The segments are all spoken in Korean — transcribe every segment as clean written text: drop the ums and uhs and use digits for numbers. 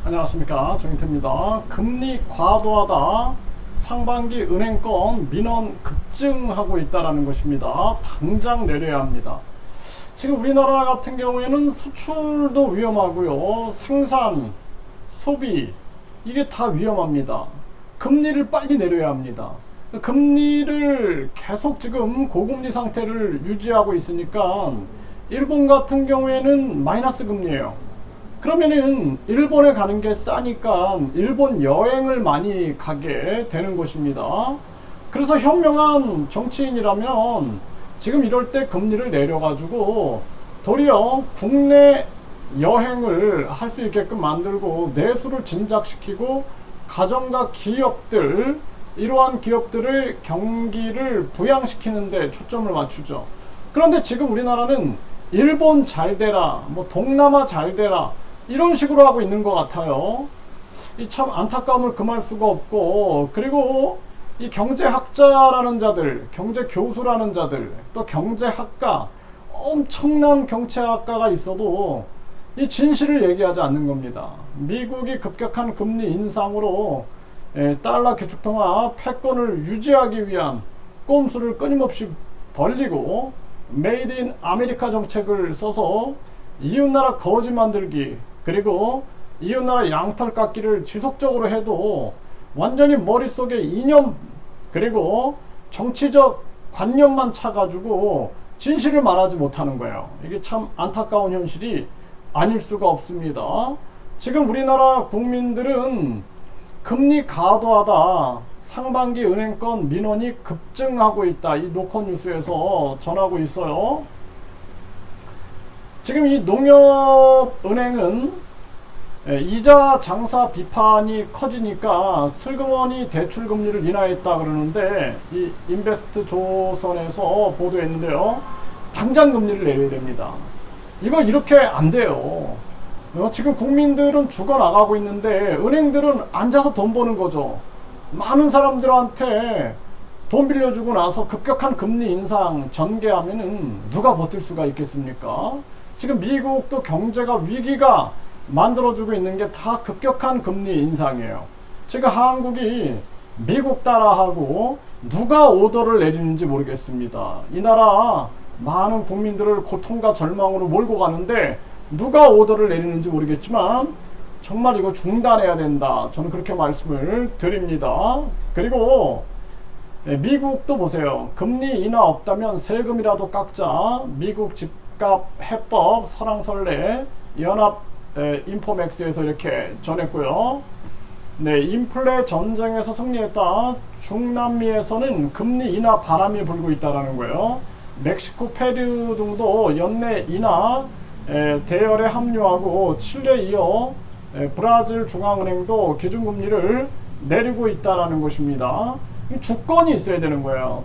안녕하십니까, 정인태입니다. 금리 과도하다, 상반기 은행권 민원 급증하고 있다는 것입니다. 당장 내려야 합니다. 지금 우리나라 같은 경우에는 수출도 위험하고요, 생산, 소비, 이게 다 위험합니다. 금리를 빨리 내려야 합니다. 금리를 계속 지금 고금리 상태를 유지하고 있으니까 일본 같은 경우에는 마이너스 금리예요. 그러면은 일본에 가는 게 싸니까 일본 여행을 많이 가게 되는 것입니다. 그래서 현명한 정치인이라면 지금 이럴 때 금리를 내려가지고 도리어 국내 여행을 할 수 있게끔 만들고 내수를 진작시키고 가정과 기업들, 이러한 기업들의 경기를 부양시키는 데 초점을 맞추죠. 그런데 지금 우리나라는 일본 잘 되라, 뭐 동남아 잘 되라, 이런 식으로 하고 있는 것 같아요. 이 참 안타까움을 금할 수가 없고, 그리고 이 경제학자라는 자들, 경제교수라는 자들, 또 경제학과, 엄청난 경제학과가 있어도 이 진실을 얘기하지 않는 겁니다. 미국이 급격한 금리 인상으로 달러 기축통화 패권을 유지하기 위한 꼼수를 끊임없이 벌리고 메이드 인 아메리카 정책을 써서 이웃나라 거지 만들기, 그리고 이웃나라 양털 깎기를 지속적으로 해도 완전히 머릿속에 이념, 그리고 정치적 관념만 차가지고 진실을 말하지 못하는 거예요. 이게 참 안타까운 현실이 아닐 수가 없습니다. 지금 우리나라 국민들은 금리 과도하다, 상반기 은행권 민원이 급증하고 있다, 이 노컷뉴스에서 전하고 있어요. 지금 이 농협은행은 이자 장사 비판이 커지니까 슬그머니 대출 금리를 인하했다 그러는데, 이 인베스트 조선에서 보도했는데요, 당장 금리를 내려야 됩니다. 이거 이렇게 안 돼요. 지금 국민들은 죽어나가고 있는데 은행들은 앉아서 돈 버는 거죠. 많은 사람들한테 돈 빌려주고 나서 급격한 금리 인상 전개하면은 누가 버틸 수가 있겠습니까? 지금 미국도 경제가 위기가 만들어주고 있는 게 다 급격한 금리 인상이에요. 지금 한국이 미국 따라하고 누가 오더를 내리는지 모르겠습니다. 이 나라 많은 국민들을 고통과 절망으로 몰고 가는데 누가 오더를 내리는지 모르겠지만 정말 이거 중단해야 된다, 저는 그렇게 말씀을 드립니다. 그리고 미국도 보세요. 금리 인하 없다면 세금이라도 깎자. 미국 집값 해법 설왕설래 연합 인포맥스에서 이렇게 전했고요. 네, 인플레 전쟁에서 승리했다. 중남미에서는 금리 인하 바람이 불고 있다는 거예요. 멕시코, 페루 등도 연내 인하 대열에 합류하고 칠레 이어 브라질 중앙은행도 기준금리를 내리고 있다는 것입니다. 주권이 있어야 되는 거예요.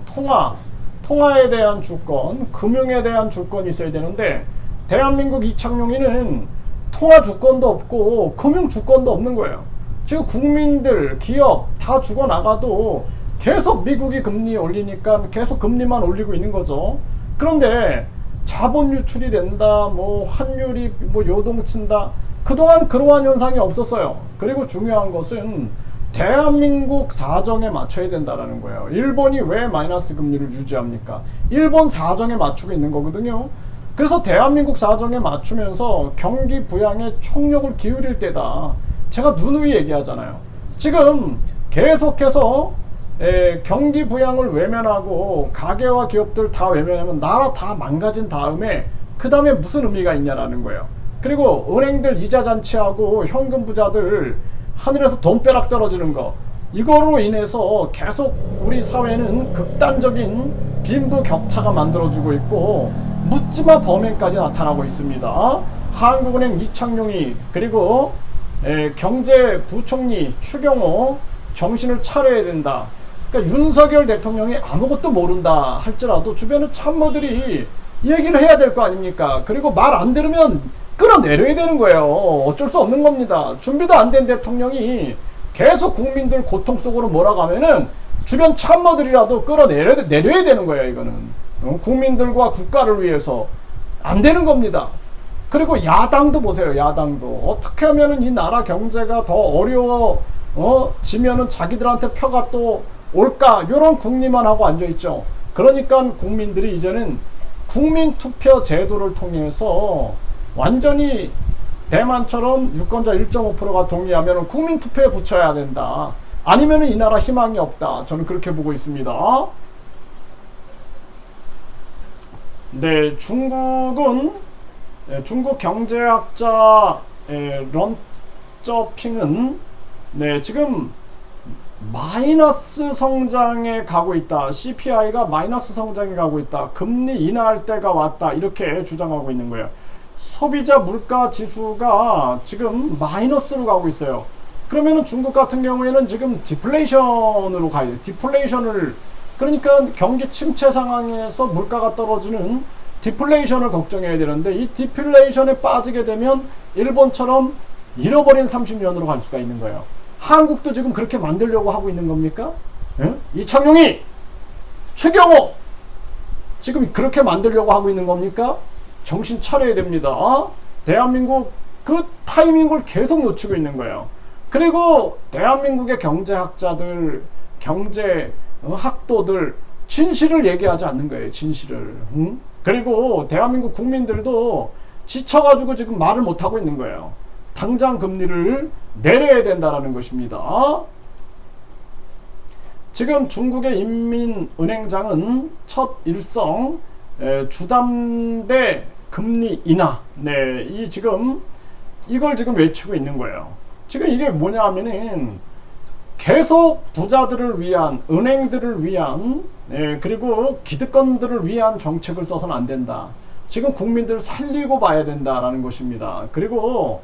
통화에 대한 주권, 금융에 대한 주권이 있어야 되는데 대한민국 이창용이는 통화 주권도 없고 금융 주권도 없는 거예요. 지금 국민들, 기업 다 죽어나가도 계속 미국이 금리 올리니까 계속 금리만 올리고 있는 거죠. 그런데 자본 유출이 된다, 뭐 환율이 뭐 요동친다, 그동안 그러한 현상이 없었어요. 그리고 중요한 것은 대한민국 사정에 맞춰야 된다는 거예요. 일본이 왜 마이너스 금리를 유지합니까? 일본 사정에 맞추고 있는 거거든요. 그래서 대한민국 사정에 맞추면서 경기 부양에 총력을 기울일 때다, 제가 누누이 얘기하잖아요. 지금 계속해서 경기 부양을 외면하고 가계와 기업들 다 외면하면 나라 다 망가진 다음에 그 다음에 무슨 의미가 있냐라는 거예요. 그리고 은행들 이자 잔치하고 현금 부자들 하늘에서 돈벼락 떨어지는 거, 이거로 인해서 계속 우리 사회는 극단적인 빈부 격차가 만들어지고 있고 묻지마 범행까지 나타나고 있습니다. 한국은행 이창용이, 그리고 경제부총리 추경호 정신을 차려야 된다. 그러니까 윤석열 대통령이 아무것도 모른다 할지라도 주변의 참모들이 얘기를 해야 될 거 아닙니까? 그리고 말 안 들으면 끌어내려야 되는 거예요. 어쩔 수 없는 겁니다. 준비도 안 된 대통령이 계속 국민들 고통 속으로 몰아가면은 주변 참모들이라도 끌어내려야 되는 거예요. 이거는 국민들과 국가를 위해서 안 되는 겁니다. 그리고 야당도 보세요. 야당도 어떻게 하면은 이 나라 경제가 더 어려워지면은 자기들한테 표가 또 올까, 요런 궁리만 하고 앉아있죠. 그러니까 국민들이 이제는 국민투표 제도를 통해서 완전히 대만처럼 유권자 1.5%가 동의하면 국민투표에 붙여야 된다. 아니면 이 나라 희망이 없다. 저는 그렇게 보고 있습니다. 네, 중국 경제학자 런쩌핑은 네, 지금 마이너스 성장에 가고 있다. CPI가 마이너스 성장에 가고 있다. 금리 인하할 때가 왔다. 이렇게 주장하고 있는 거예요. 소비자 물가 지수가 지금 마이너스로 가고 있어요. 그러면은 중국 같은 경우에는 지금 디플레이션으로 가야 돼요. 디플레이션을, 그러니까 경기 침체 상황에서 물가가 떨어지는 디플레이션을 걱정해야 되는데, 이 디플레이션에 빠지게 되면 일본처럼 잃어버린 30년으로 갈 수가 있는 거예요. 한국도 지금 그렇게 만들려고 하고 있는 겁니까? 예? 이창용이, 추경호 지금 그렇게 만들려고 하고 있는 겁니까? 정신 차려야 됩니다. 대한민국 그 타이밍을 계속 놓치고 있는 거예요. 그리고 대한민국의 경제학자들, 경제학도들 진실을 얘기하지 않는 거예요. 진실을. 그리고 대한민국 국민들도 지쳐가지고 지금 말을 못하고 있는 거예요. 당장 금리를 내려야 된다는 것입니다. 지금 중국의 인민은행장은 첫 일성 주담대 금리 인하, 네, 이걸 지금 외치고 있는 거예요. 지금 이게 뭐냐 하면은 계속 부자들을 위한, 은행들을 위한, 그리고 기득권들을 위한 정책을 써서는 안 된다. 지금 국민들을 살리고 봐야 된다라는 것입니다. 그리고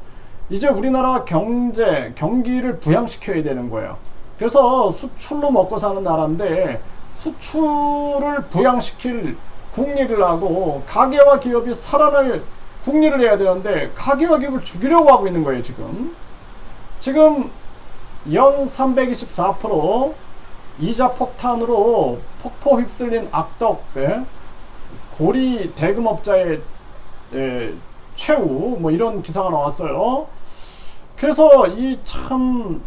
이제 우리나라 경기를 부양시켜야 되는 거예요. 그래서 수출로 먹고 사는 나라인데 수출을 부양시킬 국리를 하고 가계와 기업이 살아날 국리를 해야 되는데 가계와 기업을 죽이려고 하고 있는 거예요. 지금 연 324% 이자 폭탄으로 폭포 휩쓸린 악덕 고리 대금업자의 최후, 뭐 이런 기사가 나왔어요. 그래서 이 참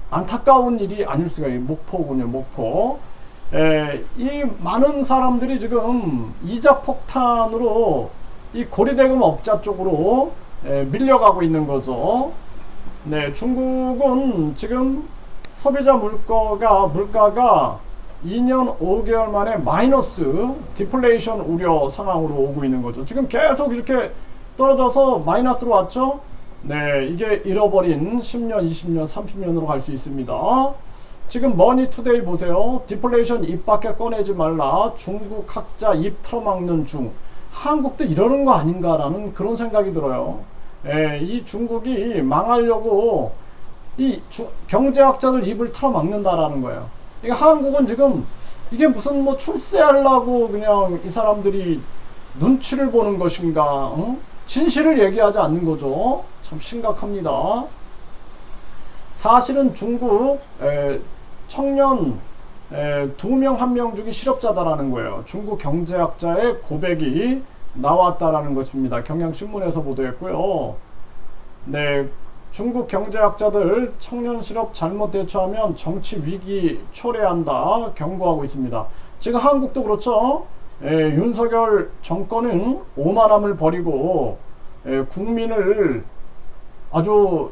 안타까운 일이 아닐 수가 있어요. 목포군요, 목포. 이 많은 사람들이 지금 이자 폭탄으로 이 고리대금 업자 쪽으로 밀려가고 있는 거죠. 네, 중국은 지금 소비자 물가가 2년 5개월 만에 마이너스 디플레이션 우려 상황으로 오고 있는 거죠. 지금 계속 이렇게 떨어져서 마이너스로 왔죠. 네, 이게 잃어버린 10년, 20년, 30년으로 갈 수 있습니다. 지금 머니투데이 보세요. 디플레이션 입 밖에 꺼내지 말라. 중국 학자 입 털어막는 중. 한국도 이러는 거 아닌가라는 그런 생각이 들어요. 이 중국이 망하려고 이 경제학자들 입을 털어막는다라는 거예요. 그러니까 한국은 지금 이게 무슨 뭐 출세하려고 그냥 이 사람들이 눈치를 보는 것인가, 진실을 얘기하지 않는 거죠. 참 심각합니다. 사실은 중국 청년 2명 1명 중에 실업자다라는 거예요. 중국 경제학자의 고백이 나왔다라는 것입니다. 경향신문에서 보도했고요. 네, 중국 경제학자들 청년 실업 잘못 대처하면 정치 위기 초래한다 경고하고 있습니다. 지금 한국도 그렇죠. 윤석열 정권은 오만함을 버리고 국민을 아주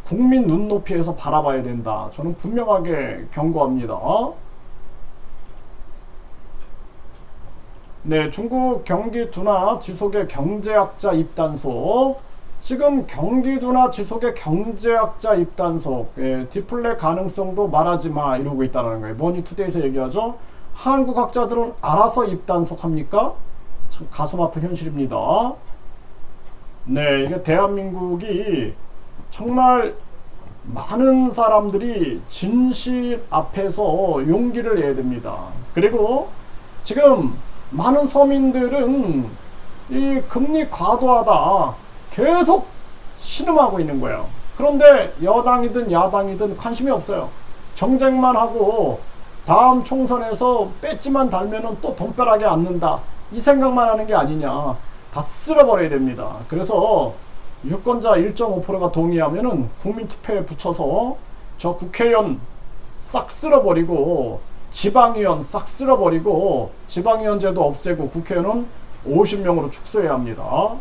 국민 눈높이에서 바라봐야 된다. 저는 분명하게 경고합니다. 네, 중국 경기 둔화 지속의 경제학자 입단속. 지금 경기 둔화 지속의 경제학자 입단속, 디플레 가능성도 말하지 마 이러고 있다는 거예요. 머니투데이에서 얘기하죠. 한국 학자들은 알아서 입단속합니까? 참 가슴 아픈 현실입니다. 네, 이게 대한민국이 정말 많은 사람들이 진실 앞에서 용기를 내야 됩니다. 그리고 지금 많은 서민들은 이 금리 과도하다 계속 신음하고 있는 거예요. 그런데 여당이든 야당이든 관심이 없어요. 정쟁만 하고 다음 총선에서 배지만 달면은 또 돈벼락에 앉는다, 이 생각만 하는 게 아니냐. 다 쓸어버려야 됩니다. 그래서 유권자 1.5%가 동의하면은 국민투표에 붙여서 저 국회의원 싹 쓸어버리고 지방의원 싹 쓸어버리고 지방의원제도 없애고 국회의원은 50명으로 축소해야 합니다.